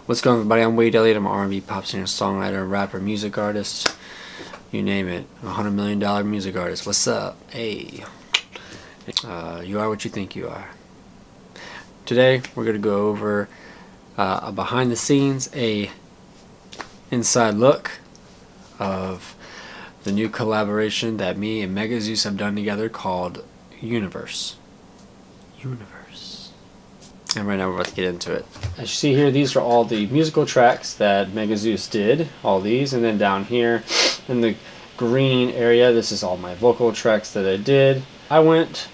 What's going on, everybody? I'm Wade Elliott. I'm an R&B pop singer, songwriter, rapper, music artist. You name it. $100 million music artist. What's up? Hey. You are what you think you are. Today, we're going to go over a behind the scenes, a inside look of the new collaboration that me and Megazeus have done together called Universe. And right now we're about to get into it. As you see here, these are all the musical tracks that Megazeus did. All these. And then down here in the green area, this is all my vocal tracks that I did. I went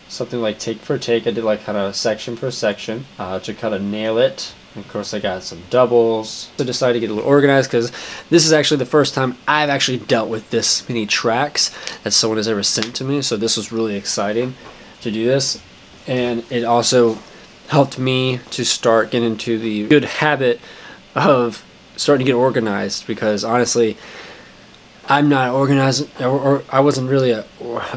something like take for take. I did like kind of section for section to kind of nail it. And of course I got some doubles. I decided to get a little organized because this is actually the first time I've actually dealt with this many tracks that someone has ever sent to me. So this was really exciting to do this. And it also helped me to start getting into the good habit of starting to get organized, because honestly I'm not organized, or I wasn't really a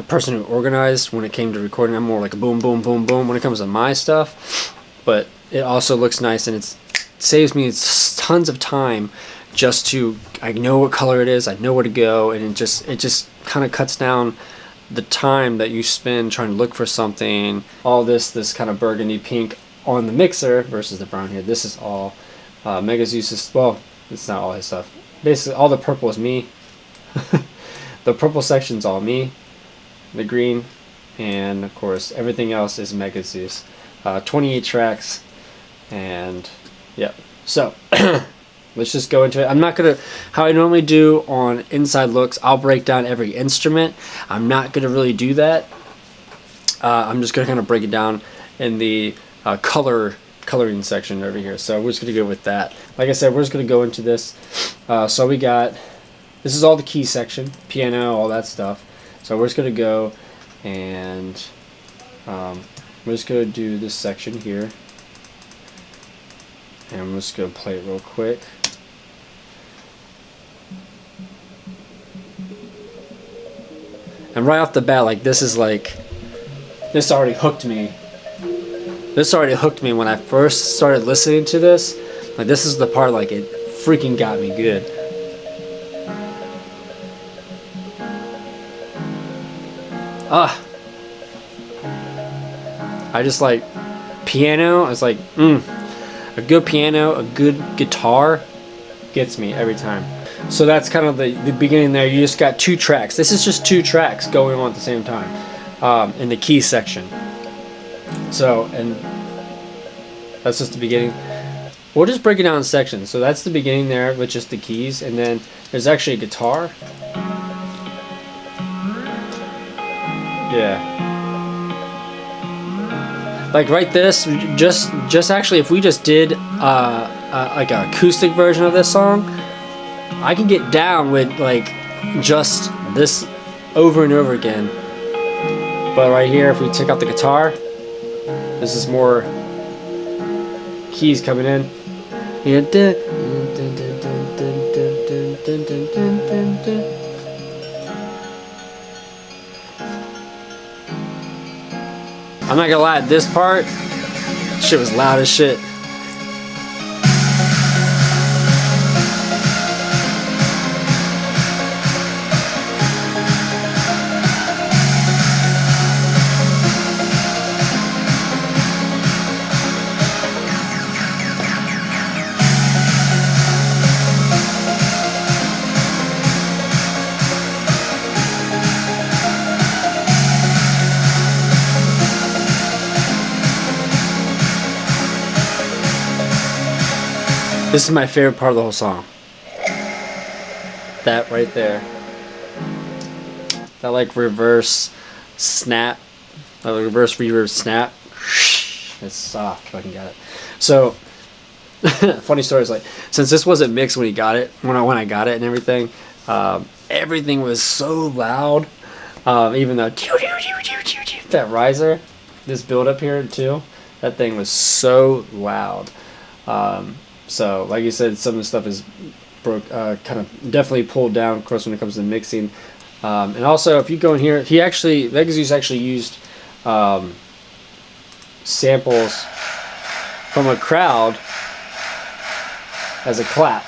person who organized when it came to recording. I'm more like a boom boom boom boom when it comes to my stuff, but it also looks nice and it saves me tons of time just to, I know what color it is, I know where to go, and it just kind of cuts down the time that you spend trying to look for something. All this kind of burgundy pink on the mixer versus the brown here. This is all Megazeus. Well, it's not all his stuff. Basically, all the purple is me. The purple section's all me. The green, and of course everything else is Megazeus. 28 tracks, and yep. So let's just go into it. I'm not gonna, how I normally do on inside looks, I'll break down every instrument. I'm not gonna really do that. I'm just gonna kind of break it down in the coloring section over here. So we're just gonna go with that. Like I said, we're just gonna go into this. So we got, this is all the key section, piano, all that stuff. So we're just gonna go and we're just gonna do this section here. And I'm just going to play it real quick. And right off the bat, like this is like, this already hooked me. This already hooked me when I first started listening to this. Like this is the part, like it freaking got me good. I just like piano. It's like, a good piano, a good guitar gets me every time. So that's kind of the beginning there. You just got two tracks. This is just two tracks going on at the same time in the key section. So, and that's just the beginning. We'll just break it down in sections. So that's the beginning there with just the keys, and then there's actually a guitar. Yeah. Like right this, just actually, if we just did like an acoustic version of this song, I can get down with like just this over and over again. But right here, if we take out the guitar, this is more keys coming in. I'm not gonna lie, this part, shit was loud as shit. This is my favorite part of the whole song. That right there. That like reverse snap. That like reverse reverb snap. It's soft if I can get it. So funny story is, like, since this wasn't mixed when he got it, when I got it and everything, everything was so loud. Even though that riser, this build up here too, that thing was so loud. So, like you said, some of the stuff is kind of definitely pulled down, of course, when it comes to mixing. And also, if you go in here, Megazeus actually used samples from a crowd as a clap.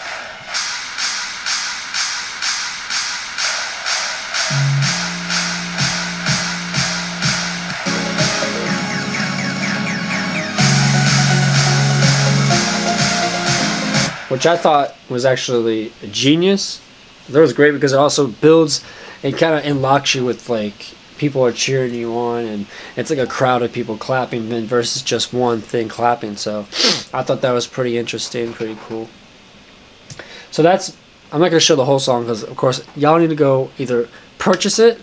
Which I thought was actually a genius. That was great because it also builds, it kind of unlocks you with like people are cheering you on, and it's like a crowd of people clapping then versus just one thing clapping. So I thought that was pretty interesting, pretty cool. So that's, I'm not going to show the whole song because of course y'all need to go either purchase it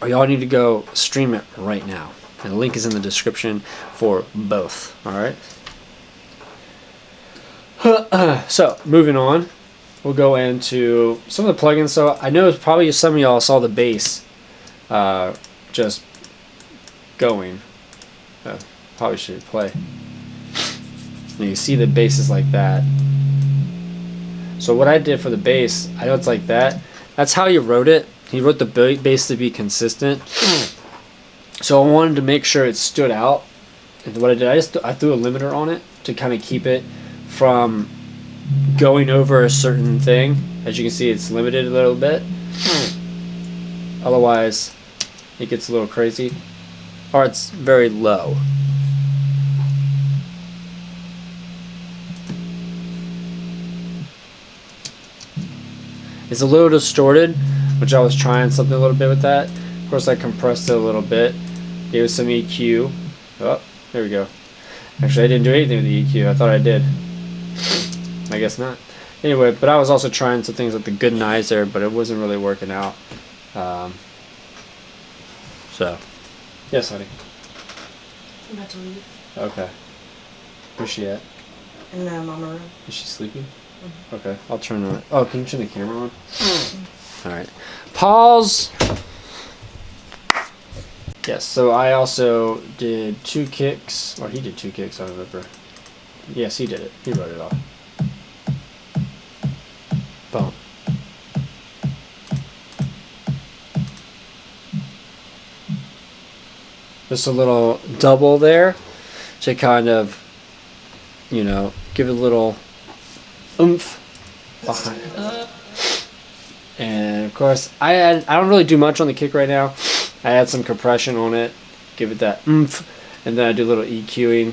or y'all need to go stream it right now. And the link is in the description for both. Alright. So moving on, we'll go into some of the plugins. So I know probably some of y'all saw the bass just going. Probably should play. And you see the bass is like that. So what I did for the bass, I know it's like that. That's how he wrote it. He wrote the bass to be consistent. So I wanted to make sure it stood out. And what I did, I threw a limiter on it to kind of keep it from going over a certain thing. As you can see, it's limited a little bit. Otherwise, it gets a little crazy. Or it's very low. It's a little distorted, which I was trying something a little bit with that. Of course, I compressed it a little bit. Gave it some EQ. Oh, there we go. Actually, I didn't do anything with the EQ. I thought I did. I guess not. Anyway, but I was also trying some things with the Goodnizer, but it wasn't really working out. So, yes, honey. I'm about to leave. Okay. Where's she at? In the mama room. Is she sleeping? Mm-hmm. Okay, I'll turn on. Oh, can you turn the camera on? All right. Pause. Yes. So I also did 2 kicks, or he did 2 kicks. I don't remember. Yes, he did it. He wrote it off. Boom. Just a little double there to kind of, you know, give it a little oomph behind it. And of course, I don't really do much on the kick right now. I add some compression on it, give it that oomph, and then I do a little EQing.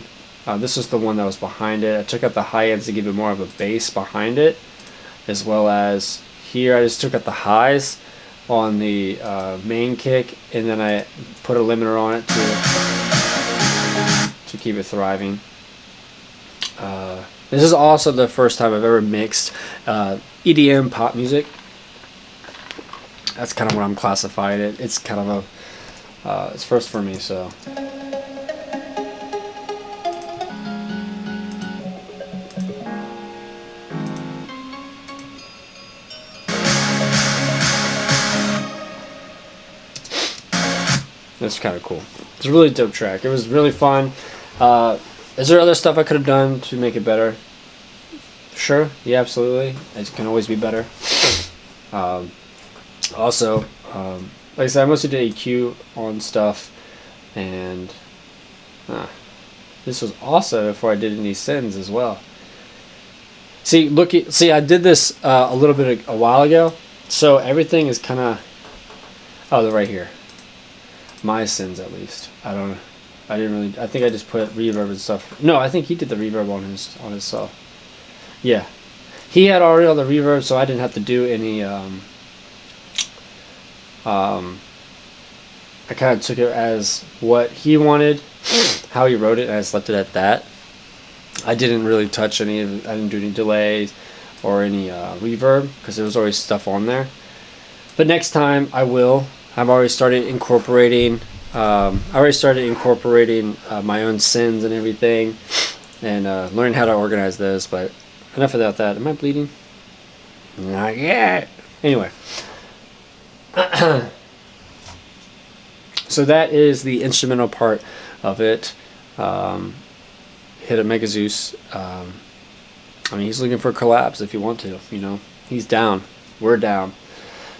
This is the one that was behind it. I took out the high ends to give it more of a bass behind it, as well as here I just took out the highs on the main kick, and then I put a limiter on it to keep it thriving. This is also the first time I've ever mixed EDM pop music. That's kind of what I'm classifying it. It's kind of a it's first for me, so. That's kind of cool. It's a really dope track. It was really fun. Is there other stuff I could have done to make it better? Sure. Yeah, absolutely. It can always be better. Also, like I said, I mostly did EQ on stuff, and this was also before I did any sends as well. See, I did this a little bit a while ago, so everything is kind of, oh, they're right here. My sins, at least. I think I just put reverb and stuff. No, I think he did the reverb on his stuff. Yeah, he had already all the reverb, so I didn't have to do any. I kind of took it as what he wanted, how he wrote it, and I just left it at that. I didn't really touch any of it. I didn't do any delays or any reverb because there was always stuff on there. But next time I will. I've already started incorporating. My own sins and everything, and learning how to organize those. But enough about that. Am I bleeding? Not yet. Anyway. So that is the instrumental part of it. Hit a Megazeus. I mean, he's looking for collabs if you want to. You know, he's down. We're down.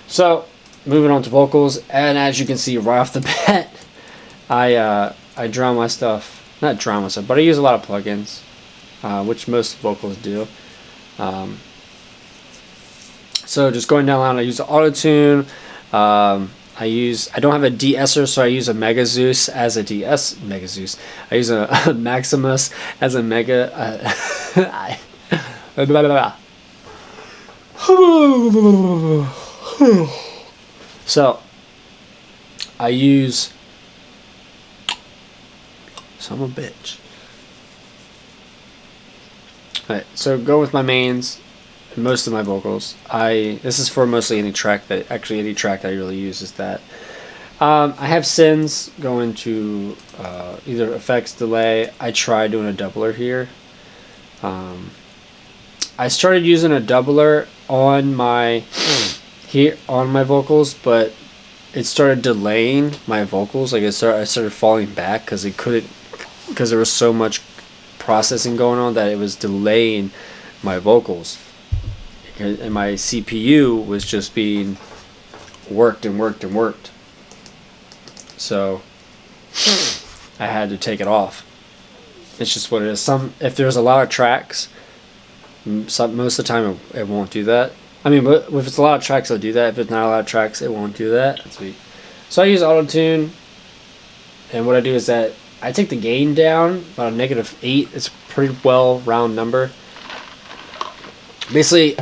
So moving on to vocals, and as you can see right off the bat, I draw my stuff. Not draw myself, but I use a lot of plugins, which most vocals do. So just going down the line, I use the auto tune. I don't have a de-esser, so I use a Megazeus as a Megazeus. I use a Maximus as a mega. Blah, blah, blah. So I use. Son of a bitch. Alright, so go with my mains. Most of my vocals. This is for mostly any track that I really use is that. I have sins going to either effects, delay. I tried doing a doubler here. I started using a doubler on my vocals, but it started delaying my vocals. Like I started falling back because there was so much processing going on that it was delaying my vocals. And my CPU was just being worked and worked and worked. So I had to take it off. It's just what it is. If there's a lot of tracks, most of the time it won't do that. I mean, but if it's a lot of tracks, it'll do that. If it's not a lot of tracks, it won't do that. That's sweet. So I use auto tune, and what I do is that I take the gain down about a -8. It's a pretty well round number. Basically,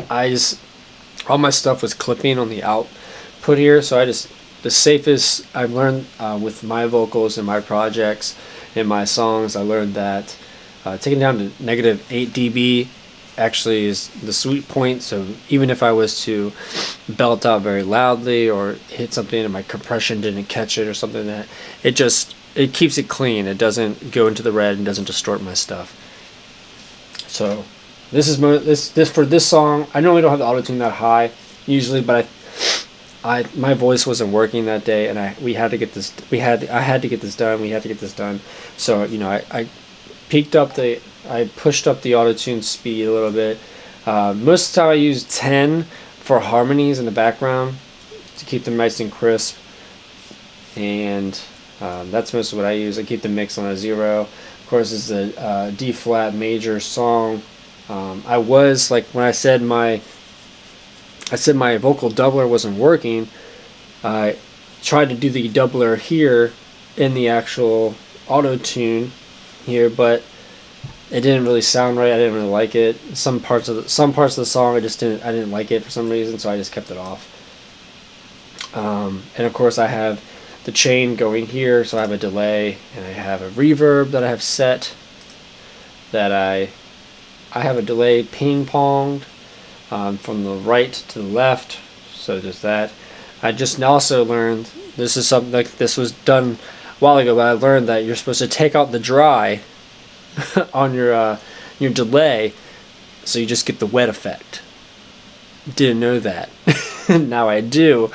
all my stuff was clipping on the output here, so the safest I've learned with my vocals and my projects and my songs, I learned that taking down to -8 dB actually is the sweet point. So even if I was to belt out very loudly or hit something and my compression didn't catch it or something, that it keeps it clean. It doesn't go into the red and doesn't distort my stuff. So this is for this song. I normally don't have the auto tune that high usually, but my voice wasn't working that day, and I had to get this done. So I pushed up the auto tune speed a little bit. Most of the time I use 10 for harmonies in the background to keep them nice and crisp, and that's most of what I use. I keep the mix on a 0. Of course, it's a D flat major song. I was like when I said my vocal doubler wasn't working. I tried to do the doubler here in the actual auto tune here, but it didn't really sound right. I didn't really like it. Some parts of the song I didn't like it for some reason, so I just kept it off. And of course I have the chain going here, so I have a delay, and I have a reverb that I have set. That I have a delay ping ponged from the right to the left, so there's that. I just also learned this is something like this was done a while ago, but I learned that you're supposed to take out the dry on your delay, so you just get the wet effect. Didn't know that. Now I do,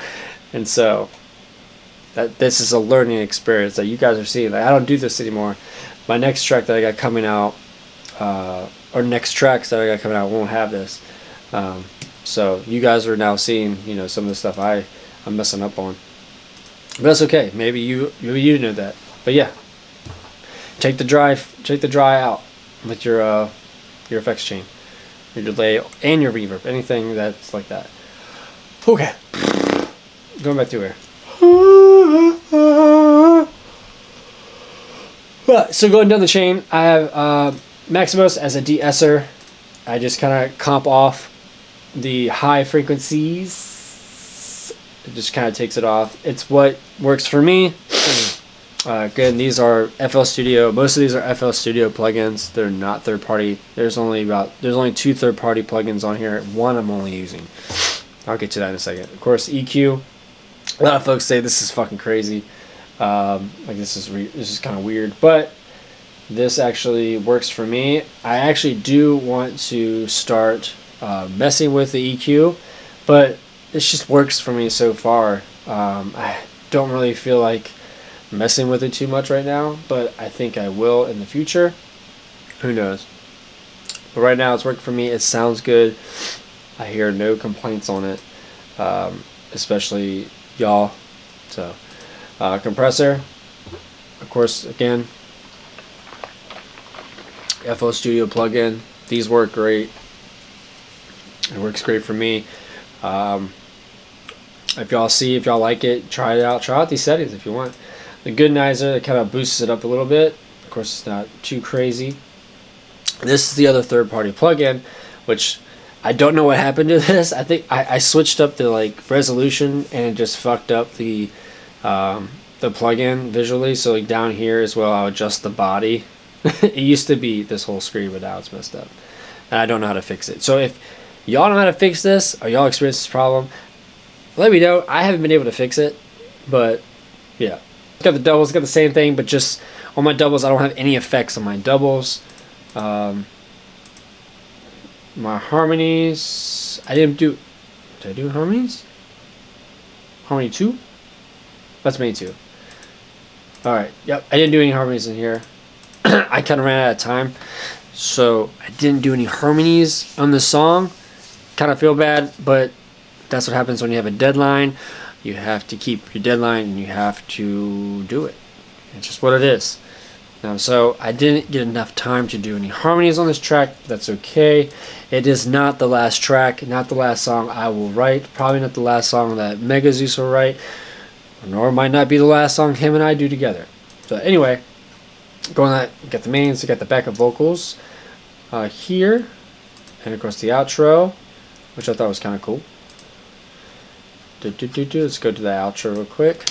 and so this is a learning experience that you guys are seeing. Like, I don't do this anymore. My next track that I got coming out, or next tracks that I got coming out, won't have this. So you guys are now seeing, some of the stuff I'm messing up on. But that's okay. Maybe you know that. But yeah, take the dry out with your effects chain, your delay, and your reverb. Anything that's like that. Okay, going back to here. So going down the chain, I have Maximus as a de-esser. I just kind of comp off the high frequencies. It just kind of takes it off. It's what works for me. Again, these are FL Studio. Most of these are FL Studio plugins. They're not third party. There's only 2 third party plugins on here. One I'm only using. I'll get to that in a second. Of course, EQ. A lot of folks say this is fucking crazy. This is kind of weird, but this actually works for me. I actually do want to start messing with the EQ, but it just works for me so far. I don't really feel like messing with it too much right now, but I think I will in the future. Who knows? But right now it's working for me. It sounds good. I hear no complaints on it, especially y'all. So compressor, of course, again, FL Studio plugin. These work great. It works great for me. If y'all like it, try it out. Try out these settings if you want. The Goodnizer, it kind of boosts it up a little bit. Of course, it's not too crazy. This is the other third-party plugin, which I don't know what happened to this. I think I switched up the like resolution and it just fucked up the plugin visually. So like down here as well, I'll adjust the body. It used to be this whole screen, but now it's messed up, and I don't know how to fix it. So if y'all know how to fix this, or y'all experience this problem, let me know. I haven't been able to fix it, but yeah. It's got the doubles, it's got the same thing, but just on my doubles, I don't have any effects on my doubles. My harmonies, did I do harmonies? Harmony 2? That's main 2. Alright, yep, I didn't do any harmonies in here. I kind of ran out of time, so I didn't do any harmonies on the song. Kind of feel bad, but that's what happens when you have a deadline. You have to keep your deadline and you have to do it. It's just what it is. So I didn't get enough time to do any harmonies on this track. That's okay. It is not the last track, not the last song I will write. Probably not the last song that Megazeus will write. Nor might not be the last song him and I do together. So anyway, going that, you got the mains, you got the backup vocals here. And of course the outro, which I thought was kind of cool. Let's go to the outro real quick.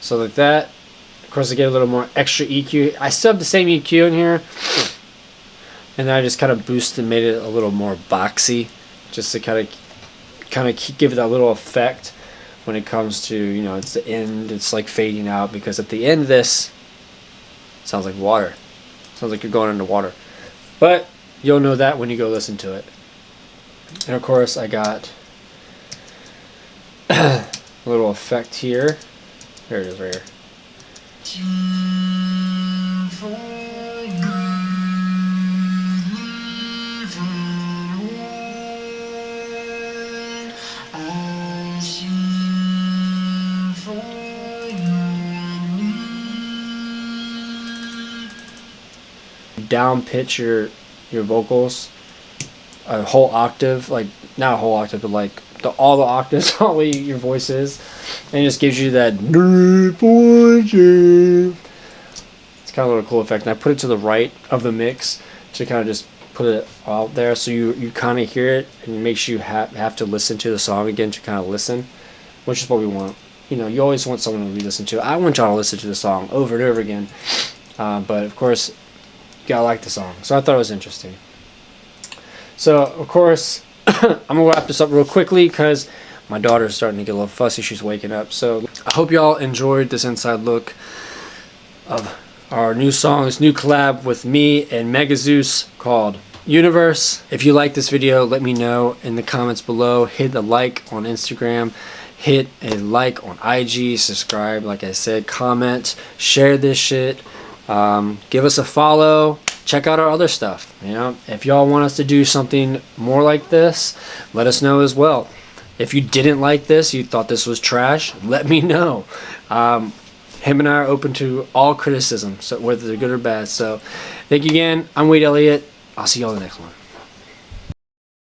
So like that. Of course I get a little more extra EQ. I still have the same EQ in here. And then I just kind of boosted and made it a little more boxy. Just to kind of give it that little effect when it comes to, you know, it's the end, it's like fading out, because at the end of this, it sounds like water. It sounds like you're going underwater. But you'll know that when you go listen to it. And of course I got a little effect here. There it is right here. Down pitch your vocals a whole octave, like not a whole octave, but like all the octaves, all the way your voice is, and it just gives you that. It's kind of a little cool effect, and I put it to the right of the mix to kind of just put it out there, so you kind of hear it, and it makes you have to listen to the song again to kind of listen, which is what we want. You know, you always want someone to re-listen to. I want y'all to listen to the song over and over again, but of course, you gotta like the song. So I thought it was interesting. So of course, I'm gonna wrap this up real quickly because my daughter's starting to get a little fussy. She's waking up. So I hope y'all enjoyed this inside look of our new song, this new collab with me and Megazeus called Universe. If you like this video, let me know in the comments below. Hit a like on Instagram. Hit a like on IG. Subscribe, like I said. Comment. Share this shit. Give us a follow. Check out our other stuff. You know, if y'all want us to do something more like this, let us know as well. If you didn't like this, you thought this was trash, let me know. Him and I are open to all criticism, so whether they're good or bad. So thank you again. I'm Wade Elliott. I'll see y'all in the next one.